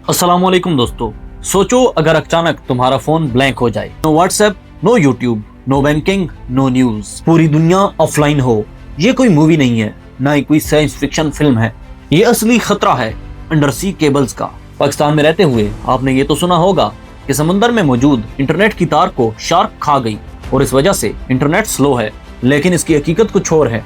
अस्सलाम वालेकुम दोस्तों। सोचो अगर अचानक तुम्हारा फोन ब्लैंक हो जाए, no WhatsApp, no YouTube, no banking, no news, पूरी दुनिया ऑफलाइन हो। ये कोई मूवी नहीं है, ना ही कोई साइंस फिक्शन फिल्म है। ये असली खतरा है अंडर सी केबल्स का। पाकिस्तान में रहते हुए आपने ये तो सुना होगा कि समुद्र में मौजूद इंटरनेट की तार को शार्क खा गई और इस वजह से इंटरनेट स्लो है, लेकिन इसकी हकीकत कुछ और है।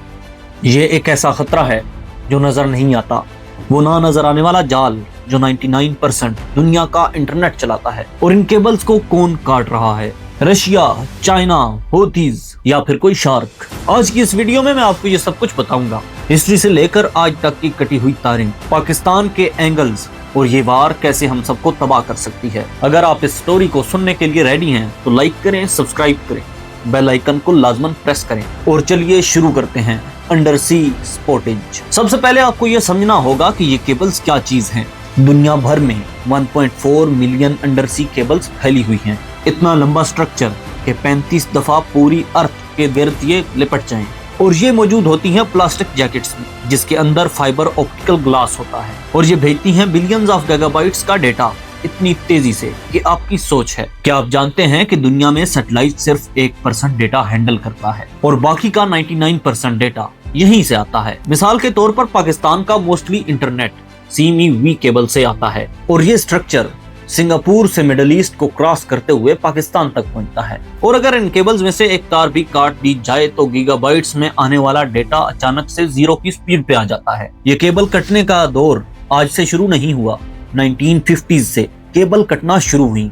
ये एक ऐसा खतरा है जो नजर नहीं आता, वो ना नजर आने वाला जाल जो 99% दुनिया का इंटरनेट चलाता है। और इन केबल्स को कौन काट रहा है? रशिया, चाइना, हूथीज या फिर कोई शार्क? आज की इस वीडियो में मैं आपको ये सब कुछ बताऊंगा। हिस्ट्री से लेकर आज तक की कटी हुई तारें, पाकिस्तान के एंगल्स और ये वार कैसे हम सबको तबाह कर सकती है। अगर आप इस स्टोरी को सुनने के लिए रेडी हैं तो लाइक करें, सब्सक्राइब करें, बेल आइकन को लाजमन प्रेस करें और चलिए शुरू करते हैं अंडर सी स्पॉटेज। सबसे पहले आपको यह समझना होगा कि ये केबल्स क्या चीज हैं। दुनिया भर में 1.4 मिलियन अंडर सी केबल्स फैली हुई हैं। इतना लंबा स्ट्रक्चर के 35 दफा पूरी अर्थ के गिर्द ये लिपट जाएं। और ये मौजूद होती हैं प्लास्टिक जैकेट्स में, जिसके अंदर फाइबर ऑप्टिकल ग्लास होता है और ये भेजती हैं बिलियंस ऑफ गीगाबाइट्स का डेटा इतनी तेजी से कि आपकी सोच है। क्या आप जानते हैं कि दुनिया में सैटेलाइट सिर्फ 1% डेटा हैंडल करता है और बाकी का 99% डेटा यहीं से आता है। मिसाल के तौर पर पाकिस्तान का मोस्टली इंटरनेट CME केबल से आता है और ये स्ट्रक्चर सिंगापुर से मिडल ईस्ट को क्रॉस करते हुए पाकिस्तान तक पहुंचता है। और अगर इन केबल्स में से एक तार भी काट दी जाए तो गीगाबाइट्स में आने वाला डेटा अचानक से 0 की स्पीड पे आ जाता है। ये केबल कटने का दौर आज से शुरू नहीं हुआ, 1950s से केबल कटना शुरू हुई।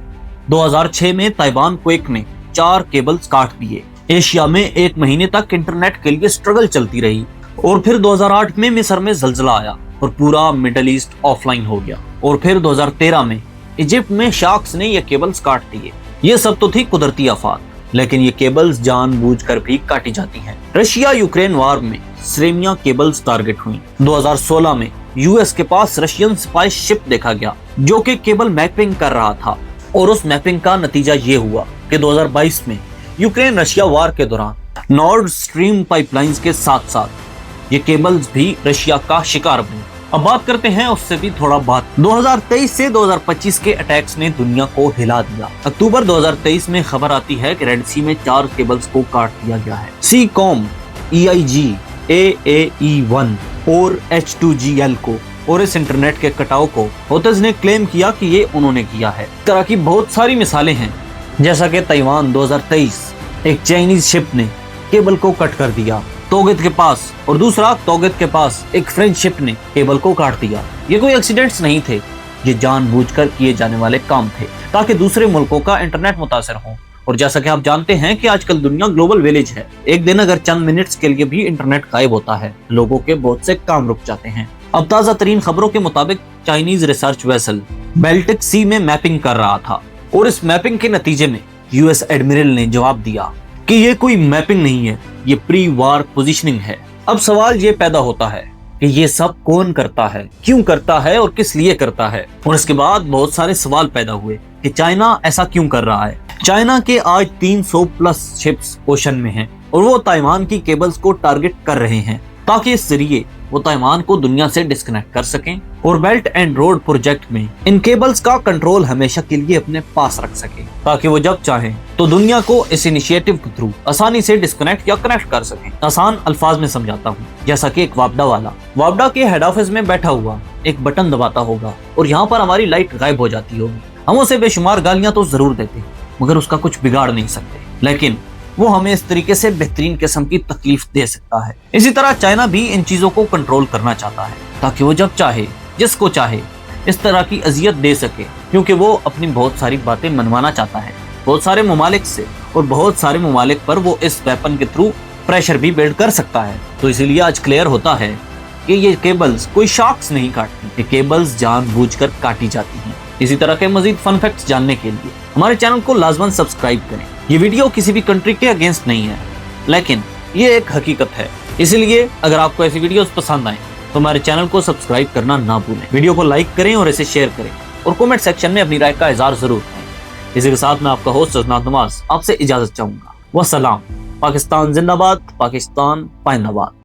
2006 में ताइवान क्वेक ने 4 केबल्स काट दिए। एशिया में 1 महीने तक इंटरनेट के लिए स्ट्रगल चलती रही और फिर 2008 में मिस्र में जलजला आया और पूरा मिडल ईस्ट ऑफलाइन हो गया। और फिर 2013 में इजिप्ट में शार्क्स ने ये केबल्स काट दिए। ये सब तो थी कुदरती आफात, लेकिन ये केबल्स जानबूझकर भी काटी जाती हैं। रशिया यूक्रेन वार में स्रेमिया केबल्स टारगेट हुई। 2016 में यूएस के पास रशियन स्पाई शिप देखा गया जो कि केबल मैपिंग कर रहा था और उस मैपिंग का नतीजा ये हुआ कि 2022 में यूक्रेन रशिया वार के दौरान नॉर्ड स्ट्रीम पाइपलाइंस के साथ साथ ये केबल्स भी रशिया का शिकार बने। अब बात करते हैं उससे भी थोड़ा बात। 2023 से 2025 के अटैक्स ने दुनिया को हिला दिया। अक्टूबर 2023 में खबर आती है कि रेड सी में 4 केबल्स को काट दिया गया है। सीकॉम, EIG, AAE1 और H2GL को और इस इंटरनेट के कटाव को हूथीज ने क्लेम किया कि ये उन्होंने किया है। इस तरह की बहुत सारी मिसालें हैं, जैसा कि ताइवान 2023 एक चाइनीज शिप ने केबल को कट कर दिया तोगित के पास, और दूसरा तोगित के पास एक फ्रेंच शिप ने केबल को काट दिया। ये कोई एक्सीडेंट्स नहीं थे, ये जानबूझकर किए जाने वाले काम थे ताकि दूसरे मुल्कों का इंटरनेट मुतासर हो। और जैसा कि आप जानते हैं कि आजकल दुनिया ग्लोबल विलेज है। एक दिन अगर चंद मिनट्स के लिए भी इंटरनेट गायब होता है, लोगों के बहुत से काम रुक जाते हैं। अब ताजा तरीन खबरों के मुताबिक चाइनीज रिसर्च वेसल बाल्टिक सी में मैपिंग कर रहा था और इस मैपिंग के नतीजे में US एडमिरल ने जवाब दिया कि ये कोई मैपिंग नहीं है, ये प्री वार पोजीशनिंग है। अब सवाल ये पैदा होता है कि ये सब कौन करता है, क्यों करता है और किस लिए करता है। और इसके बाद बहुत सारे सवाल पैदा हुए कि चाइना ऐसा क्यों कर रहा है। चाइना के आज 300 प्लस शिप्स ओशन में हैं और वो ताइवान की केबल्स को टारगेट कर रहे हैं ताकि इस जरिए वो ताइवान को दुनिया से डिस्कनेक्ट कर सकें और बेल्ट एंड रोड प्रोजेक्ट में इन केबल्स का कंट्रोल हमेशा के लिए अपने पास रख सके ताकि वो जब चाहें तो दुनिया को इस इनिशिएटिव के थ्रू आसानी से डिस्कनेक्ट या कनेक्ट कर सकें। आसान अल्फाज में समझाता हूँ, जैसा कि एक वापडा के हेड ऑफिस में बैठा हुआ एक बटन दबाता होगा और यहाँ पर हमारी लाइट गायब हो जाती होगी। हम उसे बेशुमार गालियां तो जरूर देते मगर उसका कुछ बिगाड़ नहीं सकते, लेकिन वो हमें इस तरीके से बेहतरीन किस्म की तकलीफ दे सकता है। इसी तरह चाइना भी इन चीजों को कंट्रोल करना चाहता है ताकि वो जब चाहे जिसको चाहे इस तरह की अजियत दे सके, क्योंकि वो अपनी बहुत सारी बातें मनवाना चाहता है बहुत सारे ममालिक से, और बहुत सारे ममालिक पर वो इस वेपन के थ्रू प्रेशर भी बिल्ड कर सकता है। तो इसीलिए आज क्लियर होता है कि ये केबल्स कोई शार्क्स नहीं काटती, ये केबल्स जानबूझकर काटी जाती हैं। इसी तरह के मजीद फन फैक्ट्स जानने के लिए हमारे चैनल को लाजमन सब्सक्राइब करें। ये वीडियो किसी भी कंट्री के अगेंस्ट नहीं है, लेकिन ये एक हकीकत है। इसलिए अगर आपको ऐसी वीडियोस पसंद आए तो हमारे चैनल को सब्सक्राइब करना ना भूलें। वीडियो को लाइक करें और इसे शेयर करें और कमेंट सेक्शन में अपनी राय का इजहार जरूर करें। इसी के साथ मैं आपका होस्ट सजनात नवाज आपसे इजाजत चाहूंगा। वस्सलाम। पाकिस्तान जिंदाबाद, पाकिस्तान पाइंदाबाद।